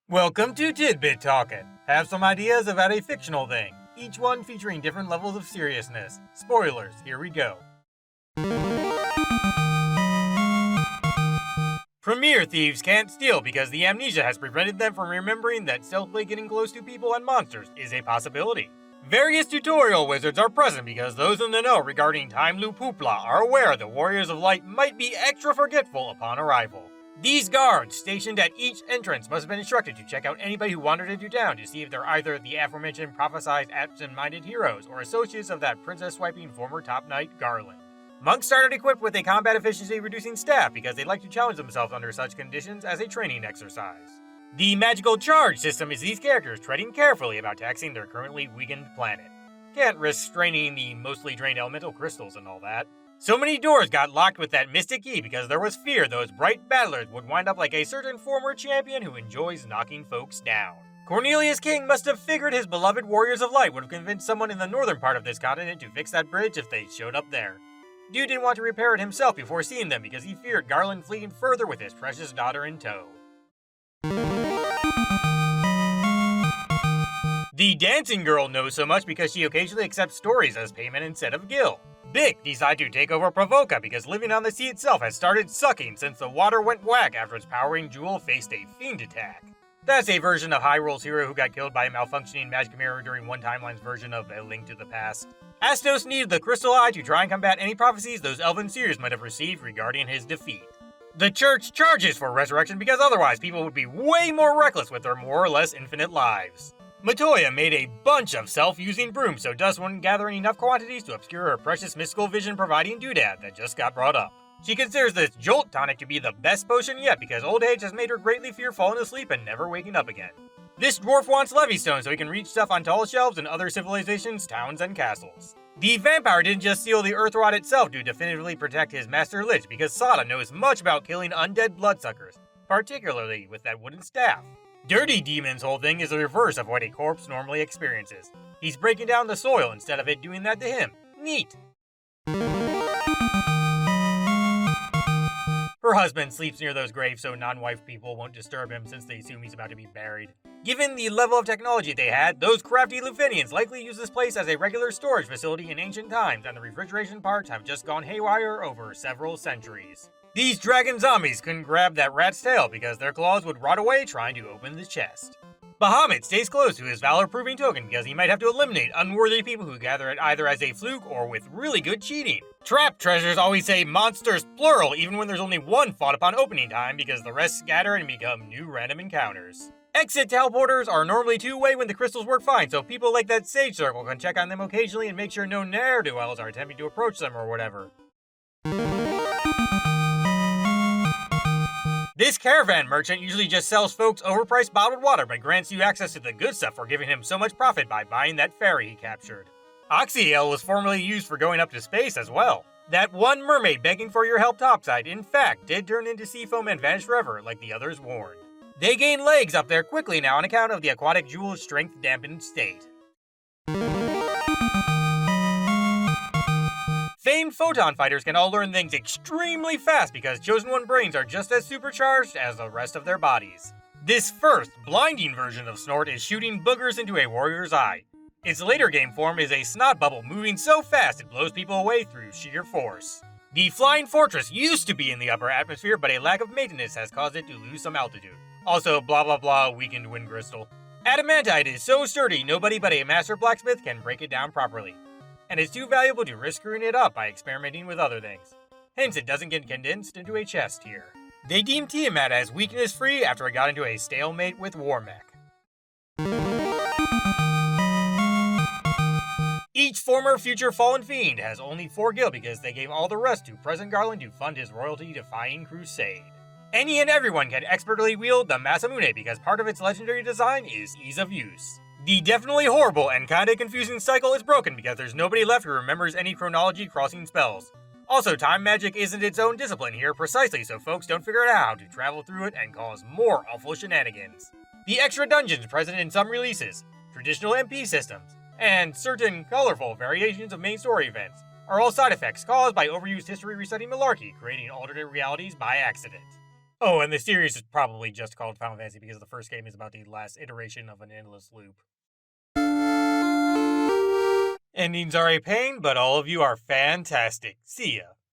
Welcome to Tidbit Talkin. Have some ideas about a fictional thing, each one featuring different levels of seriousness. Spoilers, here we go. Premier thieves can't steal because the amnesia has prevented them from remembering that stealthily getting close to people and monsters is a possibility. Various tutorial wizards are present because those in the know regarding time loop hoopla are aware the Warriors of Light might be extra forgetful upon arrival. These guards, stationed at each entrance, must have been instructed to check out anybody who wandered into town to see if they're either the aforementioned prophesized absent-minded heroes or associates of that princess-swiping former top knight Garland. Monks started equipped with a combat efficiency-reducing staff because they like to challenge themselves under such conditions as a training exercise. The magical charge system is these characters treading carefully about taxing their currently weakened planet. Can't risk straining the mostly drained elemental crystals and all that. So many doors got locked with that mystic key because there was fear those bright battlers would wind up like a certain former champion who enjoys knocking folks down. Cornelius King must have figured his beloved Warriors of Light would have convinced someone in the northern part of this continent to fix that bridge if they showed up there. Dude didn't want to repair it himself before seeing them because he feared Garland fleeing further with his precious daughter in tow. The dancing girl knows so much because she occasionally accepts stories as payment instead of gil. Bick decided to take over Provoca because living on the sea itself has started sucking since the water went whack after its powering jewel faced a fiend attack. That's a version of Hyrule's hero who got killed by a malfunctioning magic mirror during one timeline's version of A Link to the Past. Astos needed the Crystal Eye to try and combat any prophecies those elven seers might have received regarding his defeat. The church charges for resurrection because otherwise people would be way more reckless with their more or less infinite lives. Matoya made a bunch of self-using brooms so dust wouldn't gather in enough quantities to obscure her precious mystical vision-providing doodad that just got brought up. She considers this Jolt tonic to be the best potion yet because old age has made her greatly fear falling asleep and never waking up again. This dwarf wants Levystone so he can reach stuff on tall shelves in other civilizations, towns, and castles. The vampire didn't just steal the earth rod itself to definitively protect his master lich because Sada knows much about killing undead bloodsuckers, particularly with that wooden staff. Dirty Demon's whole thing is the reverse of what a corpse normally experiences. He's breaking down the soil instead of it doing that to him. Neat. Her husband sleeps near those graves so non-wife people won't disturb him since they assume he's about to be buried. Given the level of technology they had, those crafty Lufinians likely used this place as a regular storage facility in ancient times, and the refrigeration parts have just gone haywire over several centuries. These dragon zombies couldn't grab that rat's tail because their claws would rot away trying to open the chest. Bahamut stays close to his valor-proving token because he might have to eliminate unworthy people who gather it either as a fluke or with really good cheating. Trap treasures always say monsters plural even when there's only one fought upon opening time because the rest scatter and become new random encounters. Exit teleporters are normally two-way when the crystals work fine, so people like that Sage Circle can check on them occasionally and make sure no ne'er-do-wells are attempting to approach them or whatever. This caravan merchant usually just sells folks overpriced bottled water but grants you access to the good stuff for giving him so much profit by buying that ferry he captured. Oxyale was formerly used for going up to space as well. That one mermaid begging for your help topside in fact did turn into sea foam and vanish forever like the others warned. They gain legs up there quickly now on account of the aquatic jewel's strength dampened state. Famed photon fighters can all learn things extremely fast because Chosen One brains are just as supercharged as the rest of their bodies. This first, blinding version of Snort is shooting boogers into a warrior's eye. Its later game form is a snot bubble moving so fast it blows people away through sheer force. The Flying Fortress used to be in the upper atmosphere, but a lack of maintenance has caused it to lose some altitude. Also, blah blah blah, weakened wind crystal. Adamantite is so sturdy nobody but a master blacksmith can break it down properly. And it's too valuable to risk screwing it up by experimenting with other things. Hence, it doesn't get condensed into a chest here. They deemed Tiamat as weakness-free after it got into a stalemate with Warmech. Each former future fallen fiend has only 4 gil because they gave all the rest to present Garland to fund his royalty-defying crusade. Any and everyone can expertly wield the Masamune because part of its legendary design is ease of use. The definitely horrible and kinda confusing cycle is broken because there's nobody left who remembers any chronology crossing spells. Also, time magic isn't its own discipline here precisely so folks don't figure out how to travel through it and cause more awful shenanigans. The extra dungeons present in some releases, traditional MP systems, and certain colorful variations of main story events are all side effects caused by overused history resetting malarkey creating alternate realities by accident. Oh, and the series is probably just called Final Fantasy because the first game is about the last iteration of an endless loop. Endings are a pain, but all of you are fantastic. See ya.